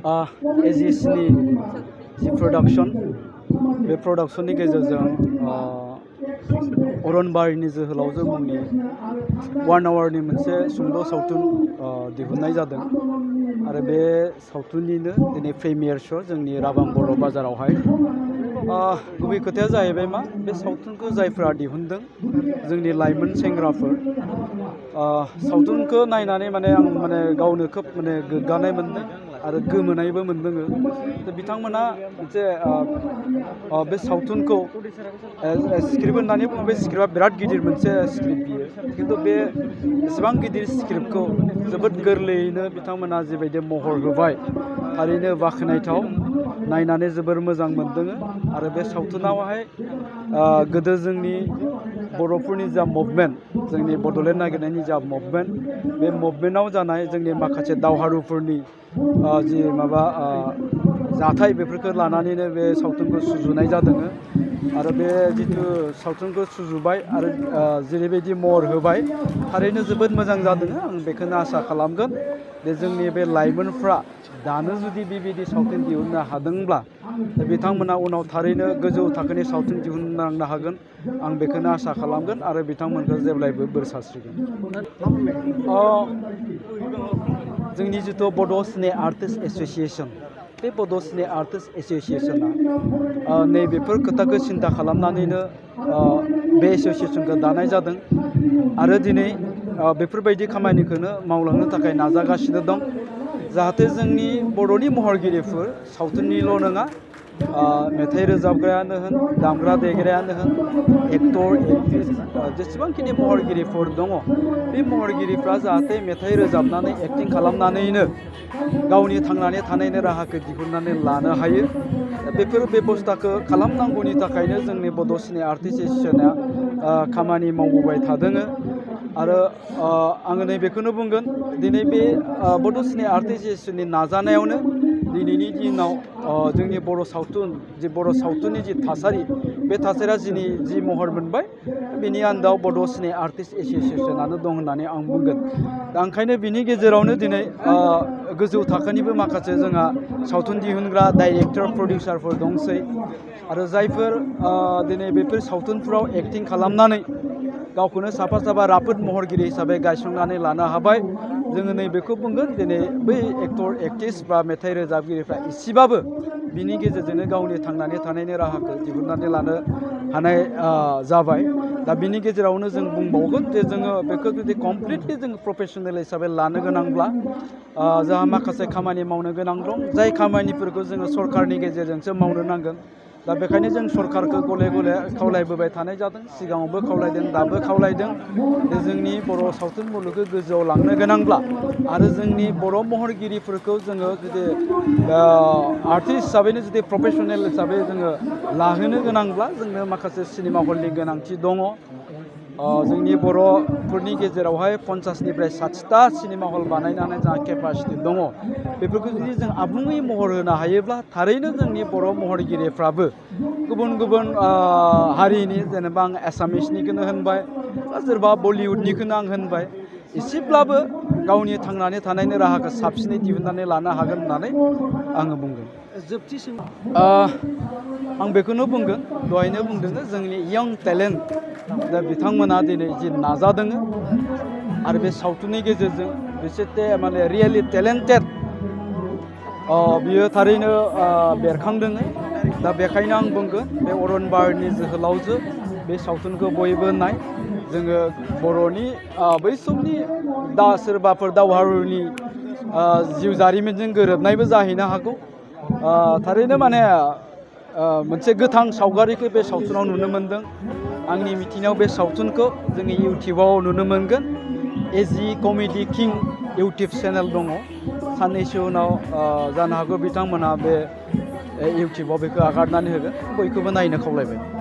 एजिसनि जि production बे प्रडाक्शननि गेजेरजों अरनबारिनि जोहोलावजो मुंनि 1 आवारनि मोनसे सुंद' सावथुन दिहुननाय जादों आरो बे सावथुननिनो दिनै प्रिमियार श' जोंनि राबां बर' बाजारावहाय गुबै खोथाया जाहैबाय मा बे सावथुनखौ जायफ्रा दिहुनदों जोंनि लाइमोन सेंग्राफोर सावथुनखौ नायनानै आं गावनो खोब गोग्गानाय मोनदों आरो गोमोनायबो मोनदों बिथांमोना मोनसे बे सावथुनखौ स्क्रिप्ट होननानै बुङो बे स्क्रिप्टआ बिराद गिदिर मोनसे स्क्रिप्ट बियो खिन्थु बे एसेबां गिदिर स्क्रिप्टखौ जोबोद गोरलैयैनो बिथांमोना जिबायदि महर होबाय थारैनो बाख्नायथाव नायनानै जोबोर मोजां मोनदों आरो बे सावथुनावहाय गोदो जोंनि बर'फोरनि जा मुभमेन्ट जोंनि बड'लेण्ड नागिरनायनि जा मुभमेन्ट बे मुभमेन्टआव जानाय जोंनि माखासे दावहारुफोरनि जि जाथाय बेफोरखौ लानानैनो बे सावथुनखौ सुजुनाय जादों आरो बे जिथु सावथुनखौ सुजुबाय आरो जेरैबायदि महर होबाय थारैनो जोबोद मोजां जादों आं बेखौनो आसा खालामगोन जे जोंनि बे लाइमोनफ्रा दानो जुदि बेबायदि सावथुन दिहुननो हादोंब्ला बिथांमोना उनाव थारैनो गोजौ थाखोनि सावथुन दिहुनलांनो हागोन आं बेखौनो आसा खालामगोन आरो बिथांमोनखौ जेब्लायबो बोर सारस्रिगोन जोंनि जिथु बड' सिने आर्टिस्ट एस'सिएशन बे बड' सिने आर्टिस्ट एस'सिएशना नैबेफोर खोथाखौ सिन्था खालामनानैनो बे एस'सिएशनखौ दानाय जादों आरो दिनै बेफोरबायदि खामानिखौनो मावलांनो थाखाय नाजागासिनो दं जाहाथे जोंनि बर'नि महरगिरिफोर सावथुननिल' नङा मेथाइ रोजाबग्रायानो होन दामग्रा देग्रायानो होन एक्टर एक्ट्रिस जेसेबांखिनि महरगिरिफोर दङ बे महरगिरिफ्रा जाहाथे मेथाइ रोजाबनानै एक्टिं खालामनानैनो गावनि थांनानै थानायनि राहाखौ दिहुननानै लानो हायो बेफोर बेबस्थाखौ खालामनांगौनि थाखायनो जोंनि बड' सिने आर्टिस्ट एस'सिएशना खामानि मावबोबाय थादों आरो आङो नैबेखौनो बुंगोन दिनै बे बड' सिने आर्टिस्ट एस'सिएशननि नाजानायावनो दिनैनि दिनाव जोंनि बर' सावथुननि जि थासारि बे थासारिया जि महर मोनबाय बेनि आन्दाव बड' सिने आर्टिस्ट एस'सिएशनानो दं होननानै आं बुंगोन दा ओंखायनो बिनि गेजेरावनो दिनै गोजौ थाखोनिबो माखासे जोंहा सावथुन दिहुनग्रा डाइरेक्टर प्रडिउसारफोर दंसै आरो जायफोर दिनै बेफोर सावथुनफोराव एक्टिं खालामनानै गावखौनो साफा राफोद महरगिरि हिसाबै गायसंनानै लानो हाबाय जोङो नैबेखौ बुंगोन दिनै बै एक्टर एक्ट्रिस बा मेथाइ रोजाबगिरिफ्रा एसेबाबो बिनि गेजेरजोंनो गावनि थांनानै थानायनि राहाखौ दिहुननानै लानो हानाय जाबाय दा बिनि गेजेरावनो जों बुंबावगोन जे जोङो बेखौ जुदि कमप्लिटलि जोङो प्रफेसनेल हिसाबै लानो गोनांब्ला जोंहा माखासे खामानि मावनो गोनां दं जाय खामानिफोरखौ जोङो सरकारनि गेजेरजोंसो मावनो नांगोन दा बेखायनो जों सरकारखौ गले गले खावलायबोबाय थानाय जादों सिगाङावबो खावलायदों दाबो खावलायदों जे जोंनि बर' सावथुन मुलुगखौ गोजौआव लांनो गोनांब्ला आरो जोंनि बर' महरगिरिफोरखौ जोङो जुदि आर्टिस्ट हिसाबैनो जुदि प्रफेसनेल हिसाबै जोङो लाहोनो गोनांब्ला जोंनो माखासे सिनेमा हलनि गोनांथि दङ जोंनि बर'फोरनि गेजेरावहाय 50निफ्राय 60टा सिनेमा हल बानायनानै जोंहा केपासिटि दङ बेफोरखौ जुदि जों आबुङै महर होनो हायोब्ला थारैनो जोंनि बर' महरगिरिफ्राबो गुबुन गुबुन हारिनि जेनेबा आं एसामिसनिखौनो होनबाय बा सोरबा बलिउडनिखौनो आं होनबाय एसेब्लाबो गावनि थांनानै थानायनि राहाखौ साबसिनै दिहुननानै लानो हागोन होननानै आङो बुंगोन जोबथिसिम आं बेखौनो बुंगोन दहायनो बुंदों जोंनि यंग टेलेन्ट दा बिथांमोना दिनै जि नाजादों आरो बे सावथुननि गेजेरजों बिसोर रियेलि टेलेन्टेड बियो थारैनो बेरखांदों दा बेखायनो आं बुंगोन बे अरनबारिनि जोहोलावजो बे सावथुनखौ बयबो नाय जोङो बर'नि बै समनि सोरबाफोर दावहारुनि जिउ जारिमिनजों गोरोबनायबो जाहैनो हागौ थारैनो मोनसे गोथां सावगारिखौ बे सावथुनाव नुनो मोनदों आंनि मिथिनायाव बे सावथुनखौ जोङो इउटिउबाव नुनो मोनगोन एजि कमेडि किं इउटिउब चेनेल दङ साननैसो उनाव जानो हागौ बिथांमोना बे इउटिउबाव बेखौ आगारनानै होगोन बयखौबो नायनो खावलायबाय